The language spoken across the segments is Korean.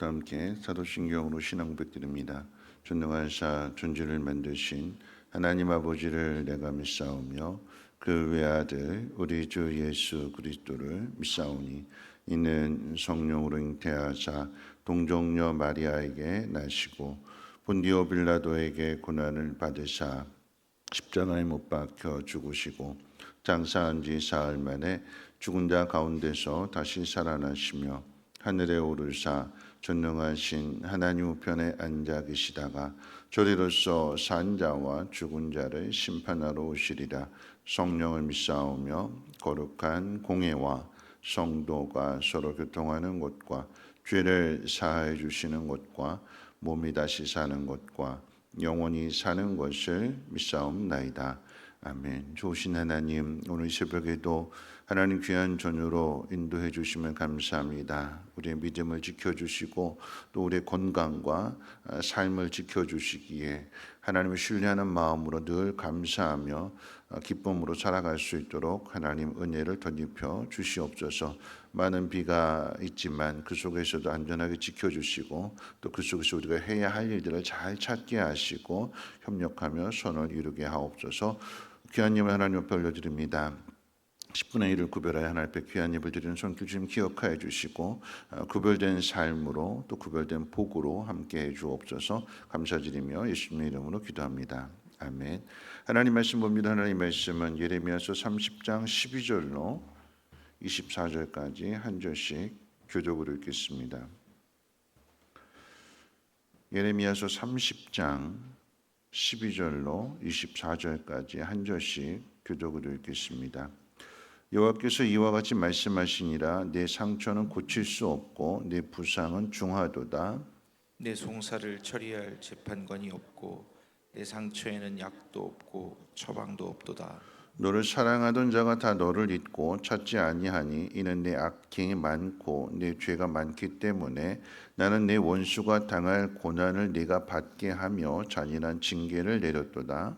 다 함께 사도신경으로 신앙 고백드립니다. 전능하사 존재를 만드신 하나님 아버지를 내가 믿사오며 그 외아들 우리 주 예수 그리스도를 믿사오니 이는 성령으로 잉태하사 동정녀 마리아에게 나시고 본디오 빌라도에게 고난을 받으사 십자가에 못 박혀 죽으시고 장사한 지 사흘 만에 죽은 자 가운데서 다시 살아나시며 하늘에 오르사 전능하신 하나님 우편에 앉아 계시다가 저리로서 산 자와 죽은 자를 심판하러 오시리라. 성령을 믿사오며 거룩한 공회와 성도가 서로 교통하는 곳과 죄를 사하여 주시는 곳과 몸이 다시 사는 곳과 영원히 사는 것을 믿사옵나이다. 아멘. 좋으신 하나님, 오늘 이 새벽에도 하나님 귀한 전으로 인도해 주시면 감사합니다. 우리의 믿음을 지켜주시고 또 우리의 건강과 삶을 지켜주시기에 하나님을 신뢰하는 마음으로 늘 감사하며 기쁨으로 살아갈 수 있도록 하나님 은혜를 덧입혀 주시옵소서. 많은 비가 있지만 그 속에서도 안전하게 지켜주시고 또 그 속에서 우리가 해야 할 일들을 잘 찾게 하시고 협력하며 선을 이루게 하옵소서. 귀한 예물 하나님 앞에 올려드립니다. 10분의 1을 구별하여 하나님 앞에 귀한 예물 드리는 손길 좀 기억하여 주시고 구별된 삶으로 또 구별된 복으로 함께해 주옵소서. 감사드리며 예수님의 이름으로 기도합니다. 아멘. 하나님 말씀 봅니다. 하나님 말씀은 예레미야서 30장 12절로 24절까지 한 절씩 교독으로 읽겠습니다. 예레미야서 30장 12절로 24절까지 한 절씩 교독으로 읽겠습니다. 여호와께서 이와 같이 말씀하시니라. 내 상처는 고칠 수 없고 내 부상은 중하도다. 내 송사를 처리할 재판관이 없고 내 상처에는 약도 없고 처방도 없도다. 너를 사랑하던 자가 다 너를 잊고 찾지 아니하니 이는 내 악행이 많고 내 죄가 많기 때문에 나는 내 원수가 당할 고난을 네가 받게 하며 잔인한 징계를 내렸도다.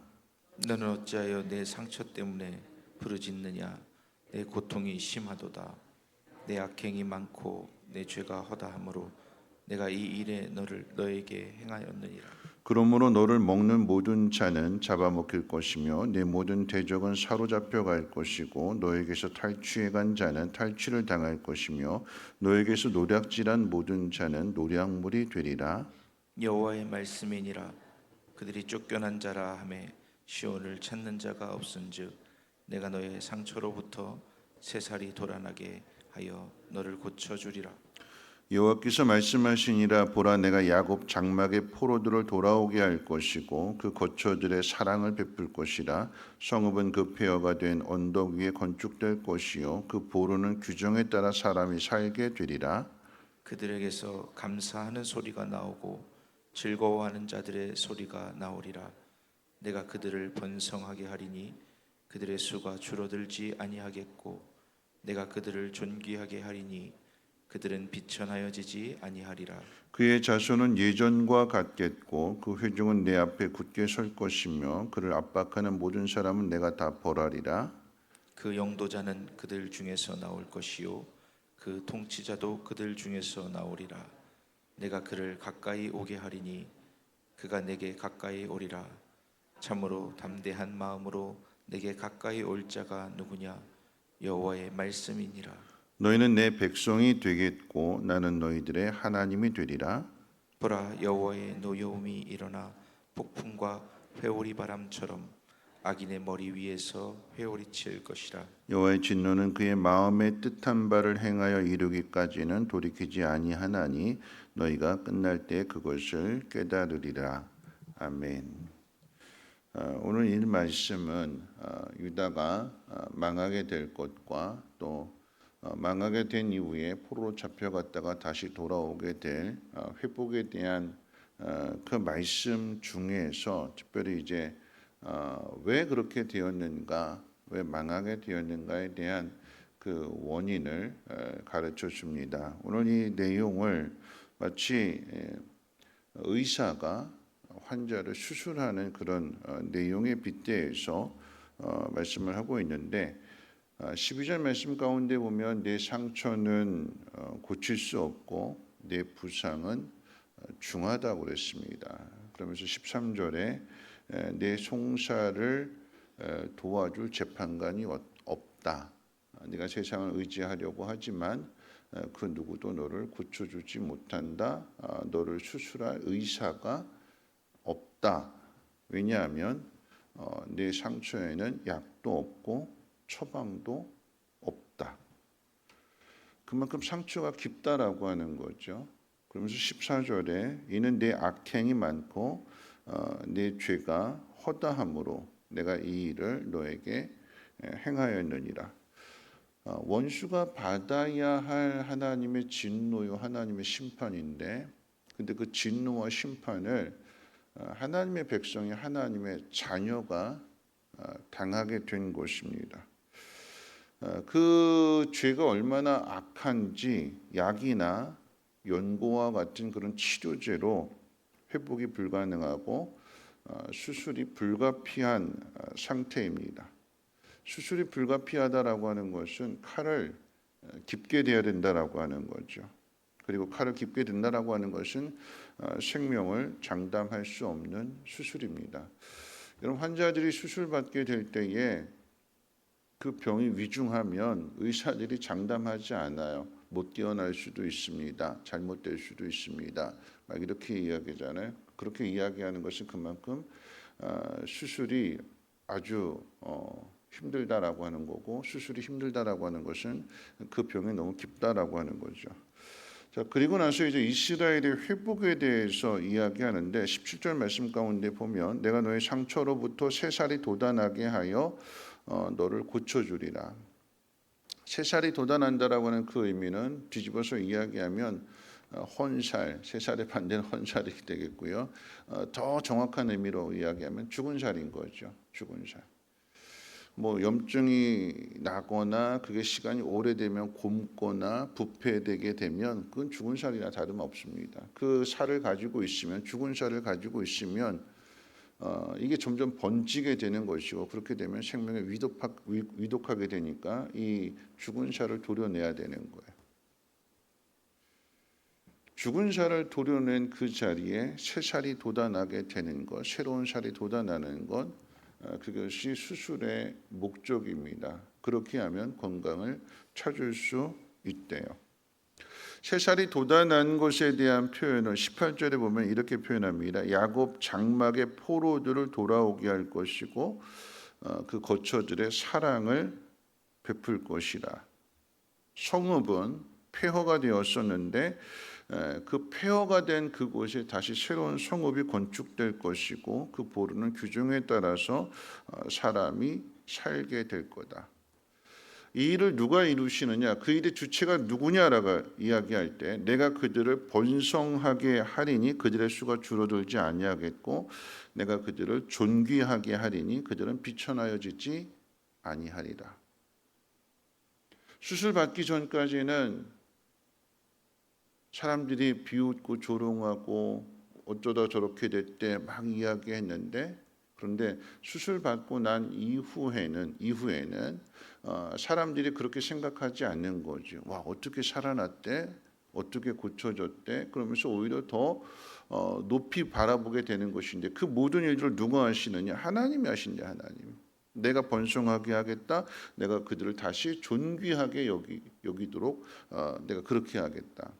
너는 어찌하여 내 상처 때문에 부르짖느냐? 내 고통이 심하도다. 내 악행이 많고 내 죄가 허다하므로 내가 이 일에 너에게 행하였느니라. 그러므로 너를 먹는 모든 자는 잡아먹힐 것이며 내 모든 대적은 사로잡혀 갈 것이고 너에게서 탈취해 간 자는 탈취를 당할 것이며 너에게서 노략질한 모든 자는 노략물이 되리라. 여호와의 말씀이니라. 그들이 쫓겨난 자라 하매 시온을 찾는 자가 없은즉 내가 너의 상처로부터 새살이 돋아나게 하여 너를 고쳐주리라. 여호와께서 말씀하시니라. 보라, 내가 야곱 장막의 포로들을 돌아오게 할 것이고 그 거처들의 사랑을 베풀 것이라. 성읍은 그 폐허가 된 언덕 위에 건축될 것이요 그 보루는 규정에 따라 사람이 살게 되리라. 그들에게서 감사하는 소리가 나오고 즐거워하는 자들의 소리가 나오리라. 내가 그들을 번성하게 하리니 그들의 수가 줄어들지 아니하겠고 내가 그들을 존귀하게 하리니 그들은 비천하여지지 아니하리라. 그의 자손은 예전과 같겠고 그 회중은 내 앞에 굳게 설 것이며 그를 압박하는 모든 사람은 내가 다 벌하리라. 그 영도자는 그들 중에서 나올 것이요 그 통치자도 그들 중에서 나오리라. 내가 그를 가까이 오게 하리니 그가 내게 가까이 오리라. 참으로 담대한 마음으로 내게 가까이 올 자가 누구냐? 여호와의 말씀이니라. 너희는 내 백성이 되겠고 나는 너희들의 하나님이 되리라. 보라, 여호와의 노여움이 일어나 폭풍과 회오리 바람처럼 악인의 머리 위에서 회오리 칠 것이라. 여호와의 진노는 그의 마음에 뜻한 바를 행하여 이루기까지는 돌이키지 아니하나니 너희가 끝날 때 그것을 깨달으리라. 아멘. 오늘 이 말씀은 유다가 망하게 될 것과 또 망하게 된 이후에 포로로 잡혀갔다가 다시 돌아오게 될 회복에 대한 그 말씀 중에서 특별히 이제 왜 그렇게 되었는가, 왜 망하게 되었는가에 대한 그 원인을 가르쳐 줍니다. 오늘 이 내용을 마치 의사가 환자를 수술하는 그런 내용에 빗대어서 말씀을 하고 있는데 12절 말씀 가운데 보면 내 상처는 고칠 수 없고 내 부상은 중하다고 그랬습니다. 그러면서 13절에 내 송사를 도와줄 재판관이 없다. 네가 세상을 의지하려고 하지만 그 누구도 너를 고쳐주지 못한다. 너를 수술할 의사가 없다. 왜냐하면 내 상처에는 약도 없고 처방도 없다. 그만큼 상처가 깊다라고 하는 거죠. 그러면서 14절에 이는 내 악행이 많고 내 죄가 허다함으로 내가 이 일을 너에게 행하였느니라. 원수가 받아야 할 하나님의 진노요 하나님의 심판인데, 근데 그 진노와 심판을 하나님의 백성이 하나님의 자녀가 당하게 된 것입니다. 그 죄가 얼마나 악한지 약이나 연고와 같은 그런 치료제로 회복이 불가능하고 수술이 불가피한 상태입니다. 수술이 불가피하다라고 하는 것은 칼을 깊게 대야 된다라고 하는 거죠. 그리고 칼을 깊게 든다라고 하는 것은 생명을 장담할 수 없는 수술입니다. 여러분, 환자들이 수술 받게 될 때에 그 병이 위중하면 의사들이 장담하지 않아요. 못 깨어날 수도 있습니다. 잘못될 수도 있습니다. 막 이렇게 이야기하잖아요. 그렇게 이야기하는 것은 그만큼 수술이 아주 힘들다라고 하는 거고, 수술이 힘들다라고 하는 것은 그 병이 너무 깊다라고 하는 거죠. 자, 그리고 나서 이제 이스라엘의 회복에 대해서 이야기하는데 17절 말씀 가운데 보면 내가 너의 상처로부터 새살이 돋아나게 하여 너를 고쳐주리라. 새살이 돋아난다라고 하는 그 의미는 뒤집어서 이야기하면 헌살, 새살의 반대는 헌살이 되겠고요. 더 정확한 의미로 이야기하면 죽은 살인 거죠. 죽은 살. 뭐 염증이 나거나 그게 시간이 오래되면 곪거나 부패되게 되면 그건 죽은 살이나 다름없습니다. 그 살을 가지고 있으면, 죽은 살을 가지고 있으면 이게 점점 번지게 되는 것이고, 그렇게 되면 생명에 위독하게 되니까 이 죽은 살을 도려내야 되는 거예요. 죽은 살을 도려낸 그 자리에 새 살이 돋아나게 되는 것, 새로운 살이 돋아나는 것, 그것이 수술의 목적입니다. 그렇게 하면 건강을 찾을 수 있대요. 새 살이 돋아난 것에 대한 표현을 18절에 보면 이렇게 표현합니다. 야곱 장막의 포로들을 돌아오게 할 것이고 그 거처들의 사랑을 베풀 것이라. 성읍은 폐허가 되었었는데 그 폐허가 된 그곳에 다시 새로운 성읍이 건축될 것이고, 그 보르는 규정에 따라서 사람이 살게 될 거다. 이 일을 누가 이루시느냐, 그 일의 주체가 누구냐라고 이야기할 때 내가 그들을 번성하게 하리니 그들의 수가 줄어들지 아니하겠고 내가 그들을 존귀하게 하리니 그들은 비천하여지지 아니하리라. 수술 받기 전까지는 사람들이 비웃고 조롱하고 어쩌다 저렇게 됐대 막 이야기했는데, 그런데 수술 받고 난 이후에는 사람들이 그렇게 생각하지 않는 거죠. 와, 어떻게 살아났대? 어떻게 고쳐졌대? 그러면서 오히려 더 높이 바라보게 되는 것인데, 그 모든 일들을 누가 하시느냐? 하나님이 하신대. 하나님. 내가 번성하게 하겠다. 내가 그들을 다시 존귀하게 여기도록 내가 그렇게 하겠다.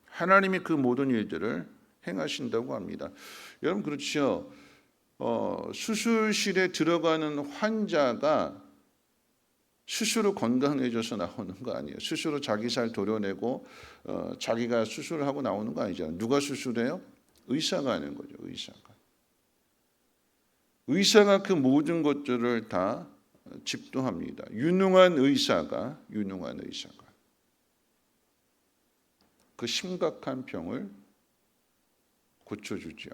하나님이 그 모든 일들을 행하신다고 합니다. 여러분, 그렇죠. 수술실에 들어가는 환자가 스스로 건강해져서 나오는 거 아니에요. 스스로 자기 살 도려내고 자기가 수술을 하고 나오는 거 아니잖아요. 누가 수술해요? 의사가 하는 거죠. 의사가 그 모든 것들을 다 집도합니다. 유능한 의사가 그 심각한 병을 고쳐주죠.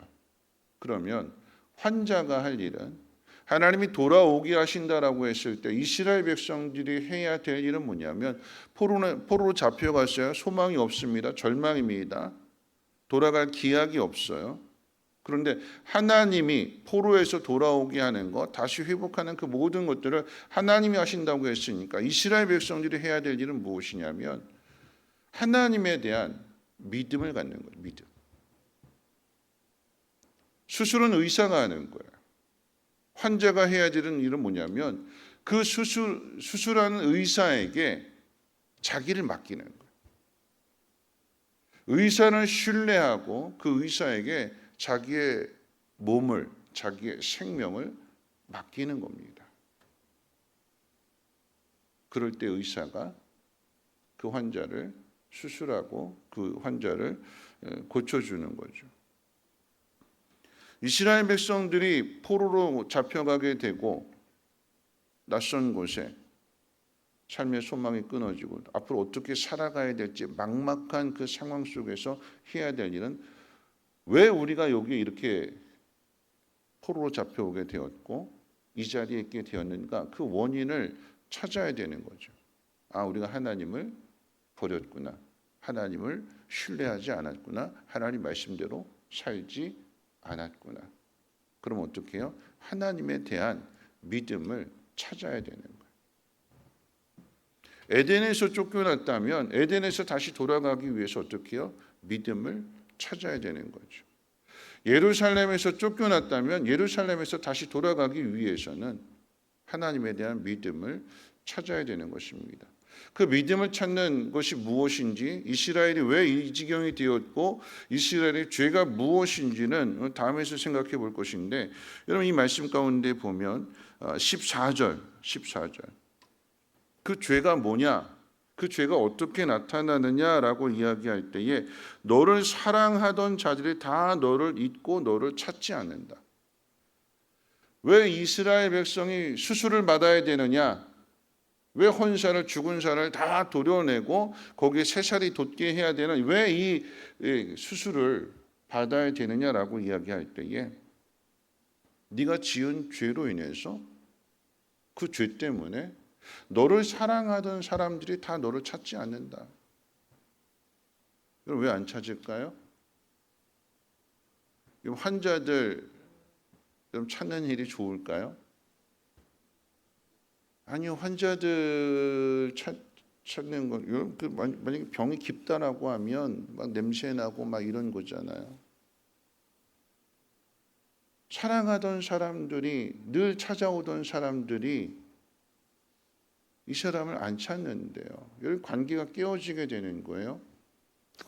그러면 환자가 할 일은, 하나님이 돌아오게 하신다라고 했을 때 이스라엘 백성들이 해야 될 일은 뭐냐면, 포로로 잡혀갔어요. 소망이 없습니다. 절망입니다. 돌아갈 기약이 없어요. 그런데 하나님이 포로에서 돌아오게 하는 것, 다시 회복하는 그 모든 것들을 하나님이 하신다고 했으니까 이스라엘 백성들이 해야 될 일은 무엇이냐면, 하나님에 대한 믿음을 갖는 거예요. 믿음. 수술은 의사가 하는 거예요. 환자가 해야 되는 일은 뭐냐면 그 수술하는 의사에게 자기를 맡기는 거예요. 의사는 신뢰하고 그 의사에게 자기의 몸을, 자기의 생명을 맡기는 겁니다. 그럴 때 의사가 그 환자를 수술하고 그 환자를 고쳐주는 거죠. 이스라엘 백성들이 포로로 잡혀가게 되고 낯선 곳에 삶의 소망이 끊어지고 앞으로 어떻게 살아가야 될지 막막한 그 상황 속에서 해야 될 일은 왜 우리가 여기 이렇게 포로로 잡혀오게 되었고 이 자리에 있게 되었는가, 그 원인을 찾아야 되는 거죠. 아, 우리가 하나님을 버렸구나, 하나님을 신뢰하지 않았구나, 하나님 말씀대로 살지 않았구나. 그럼 어떻게 해요? 하나님에 대한 믿음을 찾아야 되는 거예요. 에덴에서 쫓겨났다면 에덴에서 다시 돌아가기 위해서 어떻게 해요? 믿음을 찾아야 되는 거죠. 예루살렘에서 쫓겨났다면 예루살렘에서 다시 돌아가기 위해서는 하나님에 대한 믿음을 찾아야 되는 것입니다. 그 믿음을 찾는 것이 무엇인지, 이스라엘이 왜 이 지경이 되었고 이스라엘의 죄가 무엇인지는 다음에서 생각해 볼 것인데, 여러분 이 말씀 가운데 보면 14절 그 죄가 뭐냐, 그 죄가 어떻게 나타나느냐라고 이야기할 때에 너를 사랑하던 자들이 다 너를 잊고 너를 찾지 않는다. 왜 이스라엘 백성이 수술을 받아야 되느냐, 왜 혼사를, 죽은 살을 다 도려내고 거기에 새 살이 돋게 해야 되는, 왜 이 수술을 받아야 되느냐라고 이야기할 때에 네가 지은 죄로 인해서 그 죄 때문에 너를 사랑하던 사람들이 다 너를 찾지 않는다. 왜 안 찾을까요? 환자들 찾는 일이 좋을까요? 아니요, 환자들 찾는 건 만약에 병이 깊다라고 하면 막 냄새 나고 막 이런 거잖아요. 사랑하던 사람들이, 늘 찾아오던 사람들이 이 사람을 안 찾는데요. 여기 관계가 깨어지게 되는 거예요.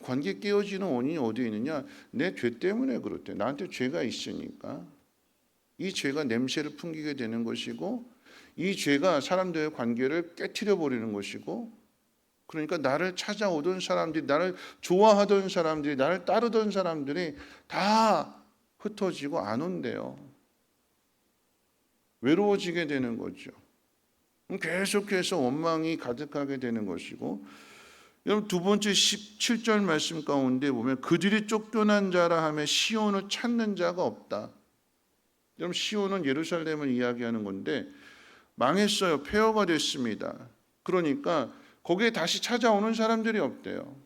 관계 깨어지는 원인이 어디에 있느냐? 내 죄 때문에 그렇대. 나한테 죄가 있으니까 이 죄가 냄새를 풍기게 되는 것이고, 이 죄가 사람들의 관계를 깨트려 버리는 것이고, 그러니까 나를 찾아오던 사람들이, 나를 좋아하던 사람들이, 나를 따르던 사람들이 다 흩어지고 안 온대요. 외로워지게 되는 거죠. 계속해서 원망이 가득하게 되는 것이고, 여러분 두 번째 17절 말씀 가운데 보면 그들이 쫓겨난 자라 하며 시온을 찾는 자가 없다. 여러분 시온은 예루살렘을 이야기하는 건데 망했어요. 폐허가 됐습니다. 그러니까 거기에 다시 찾아오는 사람들이 없대요.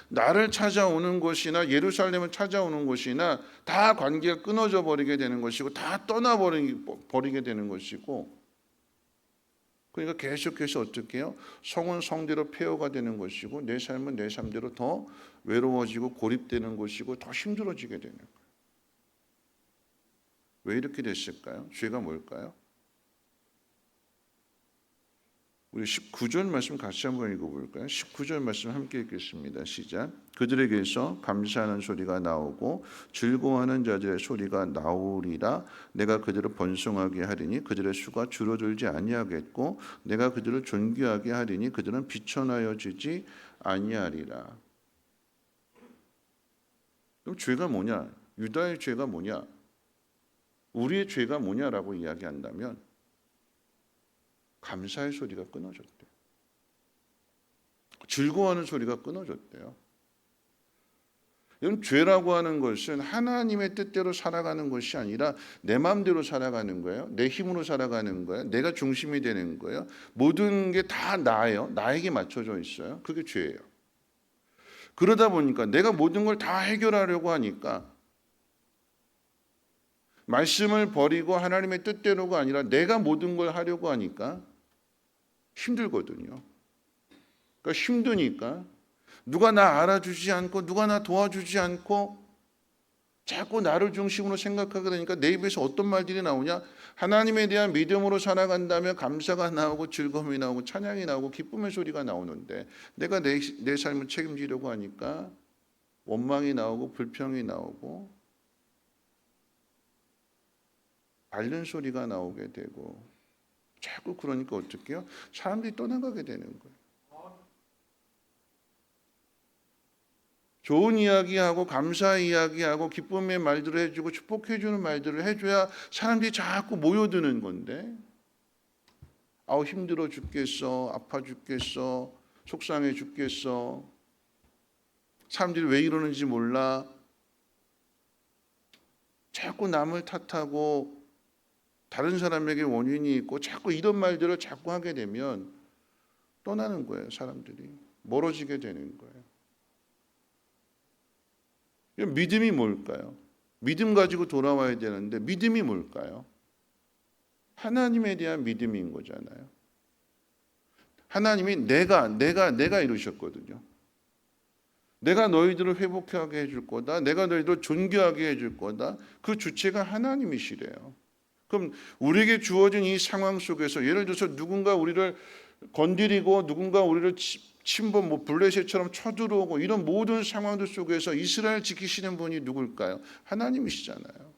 나를 찾아오는 것이나 예루살렘을 찾아오는 것이나 다 관계가 끊어져 버리게 되는 것이고 다 떠나버리게 되는 것이고, 그러니까 계속해서 어떻게 해요? 성은 성대로 폐허가 되는 것이고 내 삶은 내 삶대로 더 외로워지고 고립되는 것이고 더 힘들어지게 되는 거예요. 왜 이렇게 됐을까요? 죄가 뭘까요? 우리 19절 말씀 같이 한번 읽어볼까요? 19절 말씀 함께 읽겠습니다. 시작. 그들에게서 감사하는 소리가 나오고 즐거워하는 자들의 소리가 나오리라. 내가 그들을 번성하게 하리니 그들의 수가 줄어들지 아니하겠고 내가 그들을 존귀하게 하리니 그들은 비천하여지지 아니하리라. 그럼 죄가 뭐냐? 유다의 죄가 뭐냐? 우리의 죄가 뭐냐라고 이야기한다면 감사의 소리가 끊어졌대요. 즐거워하는 소리가 끊어졌대요. 이런 죄라고 하는 것은 하나님의 뜻대로 살아가는 것이 아니라 내 마음대로 살아가는 거예요. 내 힘으로 살아가는 거예요. 내가 중심이 되는 거예요. 모든 게 다 나예요. 나에게 맞춰져 있어요. 그게 죄예요. 그러다 보니까 내가 모든 걸 다 해결하려고 하니까 말씀을 버리고 하나님의 뜻대로가 아니라 내가 모든 걸 하려고 하니까 힘들거든요. 그러니까 힘드니까 누가 나 알아주지 않고 누가 나 도와주지 않고 자꾸 나를 중심으로 생각하게 되니까 내 입에서 어떤 말들이 나오냐? 하나님에 대한 믿음으로 살아간다면 감사가 나오고 즐거움이 나오고 찬양이 나오고 기쁨의 소리가 나오는데 내가 내 삶을 책임지려고 하니까 원망이 나오고 불평이 나오고 앓는 소리가 나오게 되고 자꾸 그러니까 어떻게 해요? 사람들이 떠나가게 되는 거예요. 좋은 이야기하고 감사 이야기하고 기쁨의 말들을 해주고 축복해주는 말들을 해줘야 사람들이 자꾸 모여드는 건데 아우 힘들어 죽겠어, 아파 죽겠어, 속상해 죽겠어, 사람들이 왜 이러는지 몰라, 자꾸 남을 탓하고 다른 사람에게 원인이 있고 자꾸 이런 말들을 자꾸 하게 되면 떠나는 거예요. 사람들이 멀어지게 되는 거예요. 믿음이 뭘까요? 믿음 가지고 돌아와야 되는데 믿음이 뭘까요? 하나님에 대한 믿음인 거잖아요. 하나님이 내가 이루셨거든요. 내가 너희들을 회복하게 해줄 거다. 내가 너희들을 존귀하게 해줄 거다. 그 주체가 하나님이시래요. 그럼 우리에게 주어진 이 상황 속에서 예를 들어서 누군가 우리를 건드리고 누군가 우리를 침범 블레셋처럼 쳐들어오고 이런 모든 상황들 속에서 이스라엘 지키시는 분이 누굴까요? 하나님이시잖아요.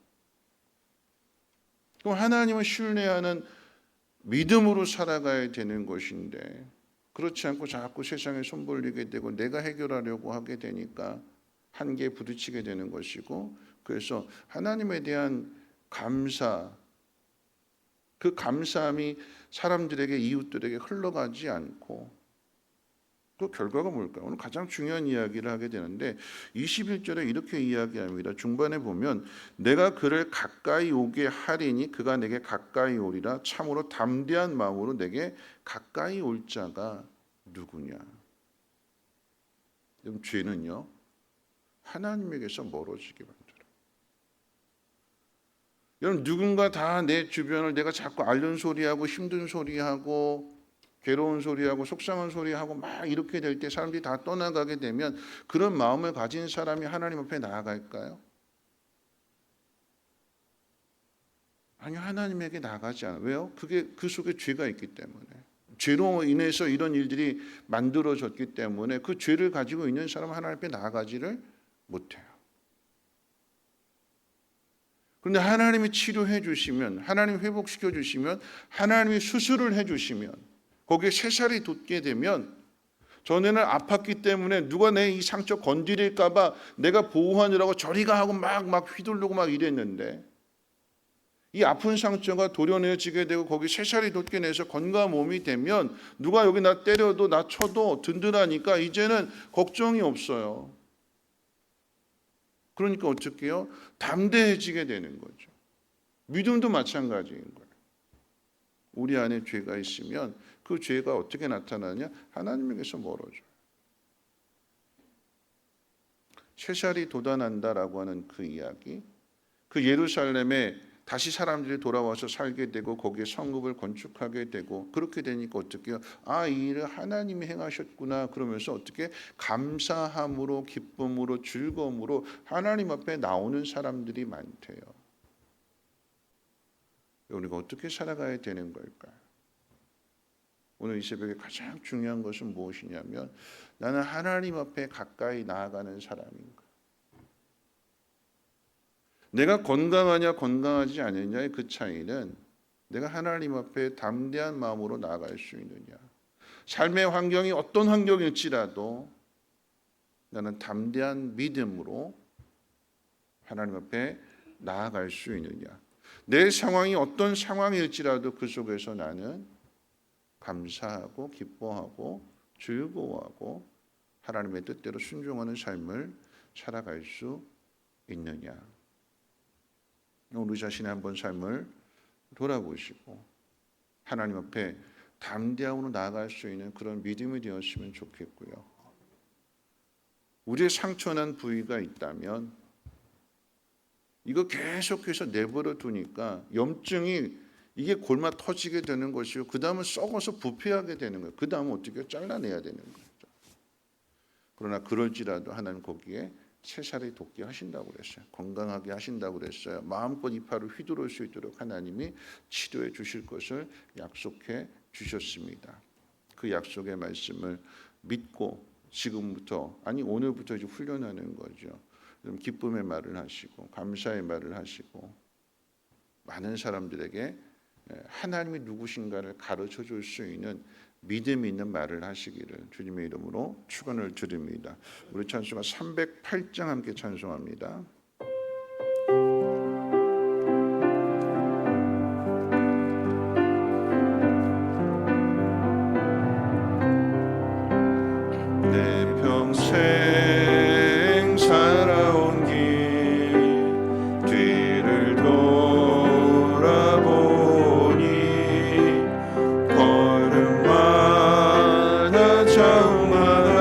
그럼 하나님을 신뢰하는 믿음으로 살아가야 되는 것인데 그렇지 않고 자꾸 세상에 손 벌리게 되고 내가 해결하려고 하게 되니까 한계에 부딪히게 되는 것이고 그래서 하나님에 대한 감사 그 감사함이 사람들에게 이웃들에게 흘러가지 않고 그 결과가 뭘까요? 오늘 가장 중요한 이야기를 하게 되는데 21절에 이렇게 이야기합니다. 중반에 보면 내가 그를 가까이 오게 하리니 그가 내게 가까이 오리라. 참으로 담대한 마음으로 내게 가까이 올 자가 누구냐. 그럼 죄는요 하나님에게서 멀어지게 만들어요. 여러분 누군가 다 내 주변을 내가 자꾸 앓는 소리하고 힘든 소리하고 괴로운 소리하고 속상한 소리하고 막 이렇게 될 때 사람들이 다 떠나가게 되면 그런 마음을 가진 사람이 하나님 앞에 나아갈까요? 아니요, 하나님에게 나가지 않아요. 왜요? 그게 그 속에 죄가 있기 때문에. 죄로 인해서 이런 일들이 만들어졌기 때문에 그 죄를 가지고 있는 사람은 하나님 앞에 나아가지를 못해요. 그런데 하나님이 치료해 주시면, 하나님이 회복시켜 주시면, 하나님이 수술을 해 주시면 거기에 새살이 돋게 되면 전에는 아팠기 때문에 누가 내 이 상처 건드릴까 봐 내가 보호하느라고 저리가 하고 막 휘두르고 막 이랬는데 이 아픈 상처가 도려내지게 되고 거기 새살이 돋게 내서 건강한 몸이 되면 누가 여기 나 때려도 나 쳐도 든든하니까 이제는 걱정이 없어요. 그러니까 어떻게 해요? 담대해지게 되는 거죠. 믿음도 마찬가지인 거예요. 우리 안에 죄가 있으면 그 죄가 어떻게 나타나냐? 하나님에게서 멀어져요. 새살이 돋아난다라고 하는 그 이야기, 그 예루살렘에 다시 사람들이 돌아와서 살게 되고 거기에 성읍을 건축하게 되고 그렇게 되니까 어떻게 해요? 아, 이 일을 하나님이 행하셨구나 그러면서 어떻게 감사함으로 기쁨으로 즐거움으로 하나님 앞에 나오는 사람들이 많대요. 우리가 어떻게 살아가야 되는 걸까요? 오늘 이 새벽에 가장 중요한 것은 무엇이냐면 나는 하나님 앞에 가까이 나아가는 사람인가? 내가 건강하냐 건강하지 않느냐의 그 차이는 내가 하나님 앞에 담대한 마음으로 나아갈 수 있느냐. 삶의 환경이 어떤 환경일지라도 나는 담대한 믿음으로 하나님 앞에 나아갈 수 있느냐. 내 상황이 어떤 상황일지라도 그 속에서 나는 감사하고 기뻐하고 즐거워하고 하나님의 뜻대로 순종하는 삶을 살아갈 수 있느냐. 우리 자신의 한번 삶을 돌아보시고 하나님 앞에 담대함으로 나아갈 수 있는 그런 믿음이 되었으면 좋겠고요. 우리의 상처난 부위가 있다면 이거 계속해서 내버려 두니까 염증이 이게 골마 터지게 되는 것이고 그 다음은 썩어서 부패하게 되는 거예요. 그 다음은 어떻게 잘라내야 되는 거죠. 그러나 그럴지라도 하나님 거기에 채살이 돋게 하신다고 그랬어요. 건강하게 하신다고 그랬어요. 마음껏 이파를 휘두를 수 있도록 하나님이 치료해 주실 것을 약속해 주셨습니다. 그 약속의 말씀을 믿고 지금부터, 아니 오늘부터 이제 훈련하는 거죠. 좀 기쁨의 말을 하시고 감사의 말을 하시고 많은 사람들에게 하나님이 누구신가를 가르쳐 줄 수 있는 믿음 있는 말을 하시기를 주님의 이름으로 축원을 드립니다. 우리 찬송가 308장 함께 찬송합니다. 내 평생 살아온 길 뒤를 돌아보니 걸음마다 자우마다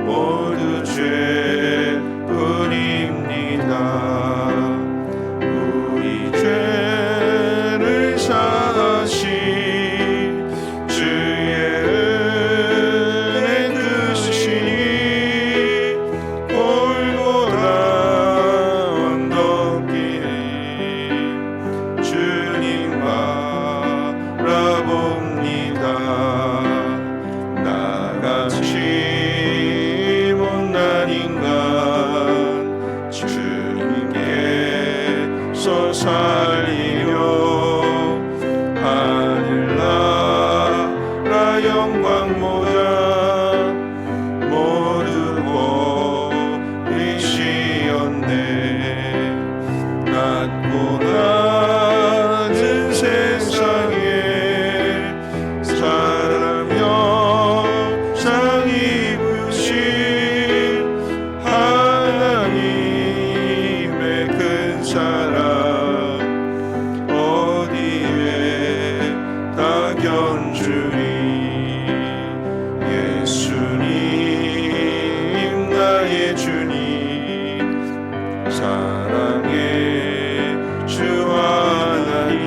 모두 죄뿐입니다. 우리 죄를 사하신 주의 은혜 크시니 골고다 언덕길에 주님 바라봅니다. 나같이 못난 인간 주님께서 살리려 하늘나라 영광 모자 모두 버리시었네. 낮고 낮은 세상에 사람 형상 입으신 하나님의 큰 사랑 어디에 다 견주리. 예수님 나의 주님 사랑의 주 하나님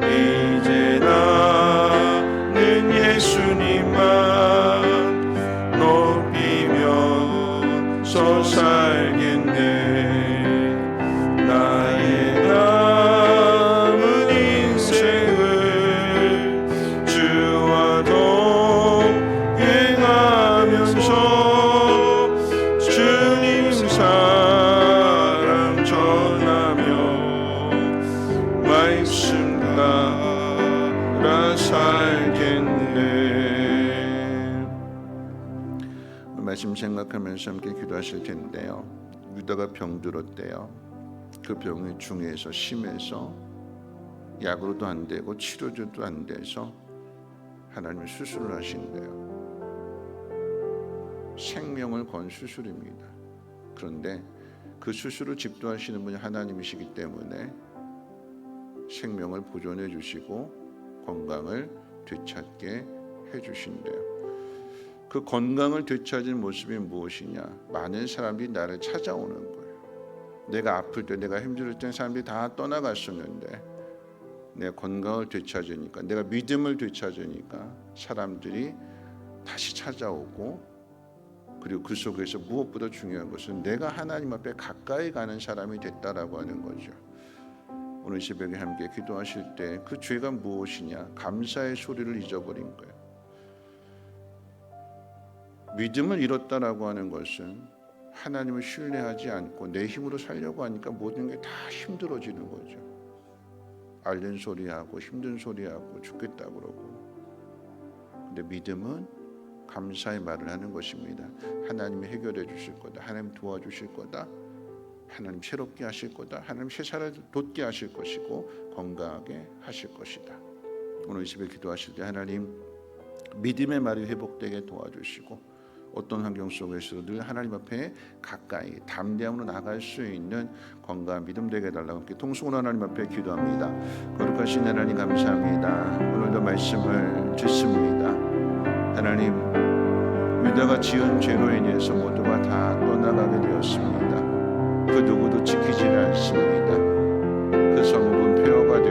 이제 나는 예수님만 높이면서 살겠네. 나의 남은 인생을 주와 동행하면서 주님 사랑 전하며 말씀 따라 살겠네. 말씀 생각하면서 함께 기도하실 텐데요. 유다가 병들었대요. 그 병이 중해서 심해서 약으로도 안 되고 치료제도 안 돼서 하나님이 수술을 하신대요. 생명을 건 수술입니다. 그런데 그 수술을 집도하시는 분이 하나님이시기 때문에 생명을 보존해 주시고 건강을 되찾게 해 주신대요. 그 건강을 되찾은 모습이 무엇이냐? 많은 사람들이 나를 찾아오는 거예요. 내가 아플 때, 내가 힘들 때 사람들이 다 떠나갔었는데 내 건강을 되찾으니까, 내가 믿음을 되찾으니까 사람들이 다시 찾아오고, 그리고 그 속에서 무엇보다 중요한 것은 내가 하나님 앞에 가까이 가는 사람이 됐다라고 하는 거죠. 오늘 새벽에 함께 기도하실 때 그 죄가 무엇이냐? 감사의 소리를 잊어버린 거예요. 믿음을 잃었다라고 하는 것은 하나님을 신뢰하지 않고 내 힘으로 살려고 하니까 모든 게 다 힘들어지는 거죠. 앓는 소리하고 힘든 소리하고 죽겠다 그러고. 근데 믿음은 감사의 말을 하는 것입니다. 하나님이 해결해 주실 거다. 하나님 도와주실 거다. 하나님 새롭게 하실 거다. 하나님 새살을 돋게 하실 것이고 건강하게 하실 것이다. 오늘 이 집에 기도하실 때 하나님 믿음의 말이 회복되게 도와주시고, 어떤 환경 속에서도 늘 하나님 앞에 가까이 담대함으로 나갈 수 있는 건강한 믿음 되게 해달라고 함께 통성으로 하나님 앞에 기도합니다. 거룩하신 하나님 감사합니다. 오늘도 말씀을 듣습니다. 하나님, 유다가 지은 죄로 인해서 모두가 다 떠나가게 되었습니다. 그 누구도 지키지를 않습니다. 그 성읍은 폐허가